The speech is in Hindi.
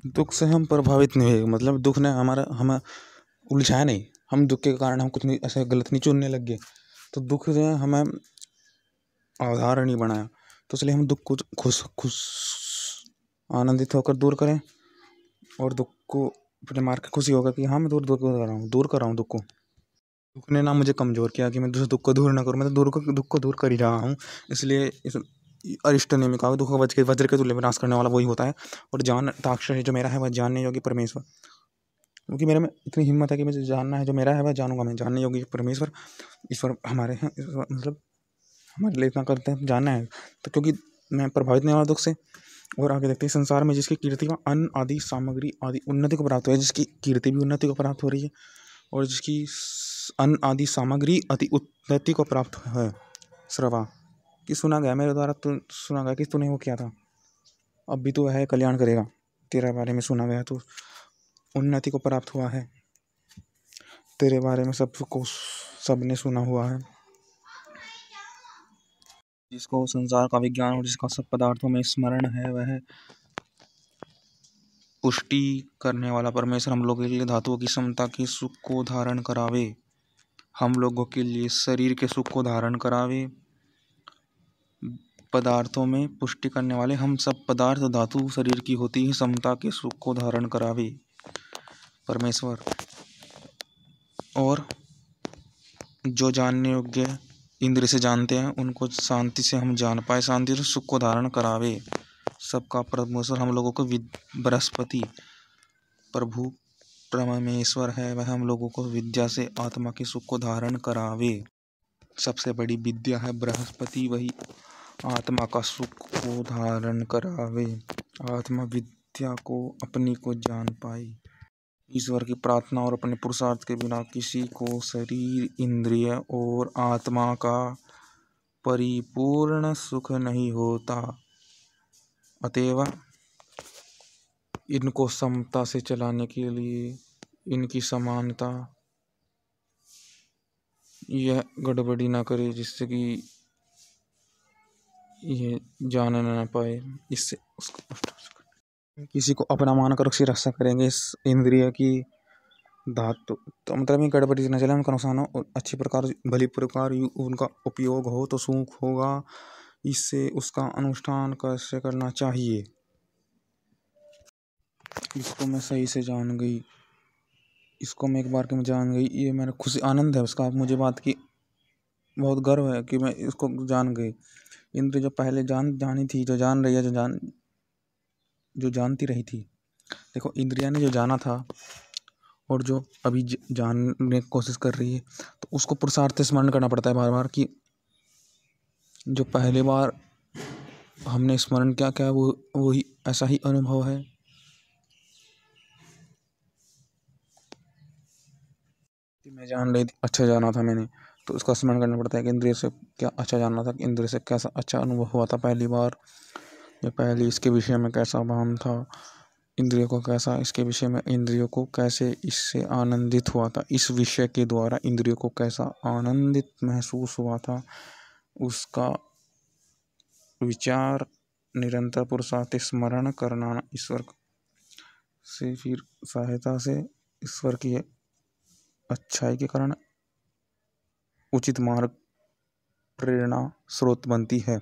दुख से हम प्रभावित नहीं हुए, मतलब दुख ने हमें उलझाया नहीं। हम दुख के कारण हम कुछ नहीं ऐसे गलत नहीं चुनने लग गए। तो दुख ने हमें आधार नहीं बनाया। तो इसलिए हम दुख को खुश खुश आनंदित होकर दूर करें, और दुख को अपने मार के खुशी होगा कि हाँ मैं दूर कर रहा हूँ दुख को। दुख ने ना मुझे कमज़ोर किया कि मैं दूसरे दुख को दूर ना करूँ, मैं तो दुख को दूर कर ही रहा हूँ। इसलिए इस अरिष्ट ने में कहा, दुख को वज्र के तुल्य विनाश करने वाला वही होता है। और जान ताक्षर जो मेरा है वह जानने योग्य परमेश्वर, क्योंकि मेरे में इतनी हिम्मत है कि मुझे जानना है, जो मेरा है वह जानूंगा मैं। जानने योग्य परमेश्वर ईश्वर हमारे हैं, मतलब हमारे लिए इतना करते हैं, जानना है। तो क्योंकि मैं प्रभावित नहीं हुआ दुख से। और आगे देखते हैं, संसार में जिसकी कीर्ति व अन्न आदि सामग्री आदि उन्नति को प्राप्त है, जिसकी कीर्ति भी उन्नति को प्राप्त हो रही है, और जिसकी अन्न आदि सामग्री अति उन्नति को प्राप्त है। श्रवा कि सुना गया मेरे द्वारा, तू सुना गया कि तूने वो किया था, अब भी तो है कल्याण करेगा, तेरे बारे में सुना गया, तो उन्नति को प्राप्त हुआ है, तेरे बारे में सबने सुना हुआ है। जिसको संसार का विज्ञान और जिसका सब पदार्थों में स्मरण है, वह पुष्टि करने वाला परमेश्वर हम लोगों के लिए धातुओं की समता के सुख को धारण करावे, हम लोगों के लिए शरीर के सुख को धारण करावे। पदार्थों में पुष्टि करने वाले हम सब पदार्थ धातु शरीर की होती है, समता के सुख को धारण करावे परमेश्वर। और जो जानने योग्य इंद्र से जानते हैं, उनको शांति से हम जान पाए, शांति से सुख को धारण करावे। सबका परमेश्वर हम लोगों को बृहस्पति प्रभु परमेश्वर है, वह हम लोगों को विद्या से आत्मा के सुख को धारण करावे। सबसे बड़ी विद्या है बृहस्पति, वही आत्मा का सुख को धारण करावे। आत्मा विद्या को अपनी को जान पाए। ईश्वर की प्रार्थना और अपने पुरुषार्थ के बिना किसी को शरीर, इंद्रिय और आत्मा का परिपूर्ण सुख नहीं होता। अतएव इनको समता से चलाने के लिए इनकी समानता यह गड़बड़ी ना करे, जिससे कि ये जान न पाए। इससे उसको किसी को अपना मानकर उसकी रक्षा करेंगे इस इंद्रिय की धातु, तो मतलब ये गड़बड़ी न चले, उनका नुकसान हो और अच्छी प्रकार भली प्रकार उनका उपयोग हो तो सुख होगा। इससे उसका अनुष्ठान कैसे करना चाहिए, इसको मैं सही से जान गई, इसको मैं एक बार के में जान गई, ये मेरा खुशी आनंद है उसका। मुझे बात की बहुत गर्व है कि मैं इसको जान गई। इंद्र जो पहले जानी थी, जो जान रही है, जो जानती रही थी। देखो, इंद्रिया ने जो जाना था और जो अभी जानने की कोशिश कर रही है, तो उसको पुरुषार्थ स्मरण करना पड़ता है बार बार कि जो पहले बार हमने स्मरण क्या वो वही ऐसा ही अनुभव है। मैं जान रही थी, अच्छा जाना था मैंने, तो उसका स्मरण करना पड़ता है कि इंद्रिय से क्या अच्छा जानना था, कि इंद्रिय से कैसा अच्छा अनुभव हुआ था पहली बार, या पहले इसके विषय में कैसा भान था, इंद्रियों को कैसा, इसके विषय में इंद्रियों को कैसे इससे आनंदित हुआ था, इस विषय के द्वारा इंद्रियों को कैसा आनंदित महसूस हुआ था, उसका विचार निरंतर पुरुषार्थ स्मरण करना, ईश्वर से फिर सहायता से ईश्वर की अच्छाई के कारण उचित मार्ग प्रेरणा स्रोत बनती है।